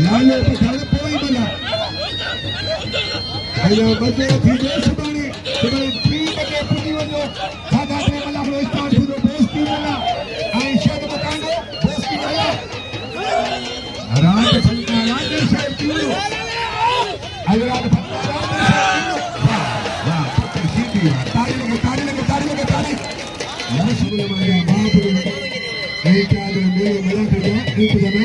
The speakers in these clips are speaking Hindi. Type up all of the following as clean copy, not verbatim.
लालो पठाण पोई मला आया मजे थी जे सुबाणी 3 बजे पुजी वजो दादा ने मला रो स्टार्ट थो दोस्ती मला आई शेद मकानो दोस्ती मला राज संका राज साहब तीनो आया राज तारी मैं सुबह माया बाप एक आदमी मेरे मला करता एक जना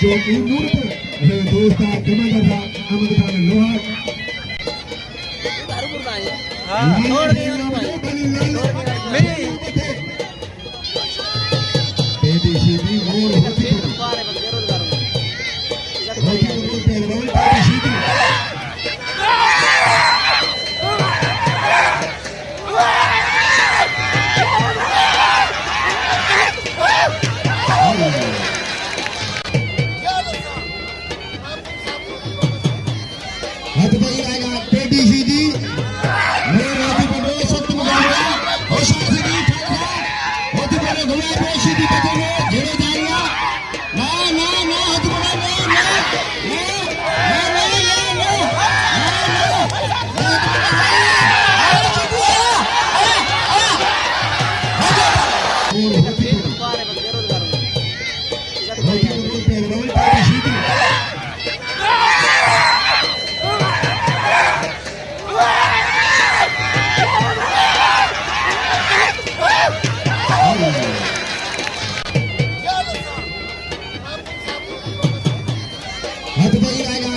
जो की मूर्त है दोस्ता जमादार था अहमद खान लोहा हां छोड़ दिया मेरी बेटी सीधी मोर होती है पहलवान बेटी सीधी हाथ पे ही आएगा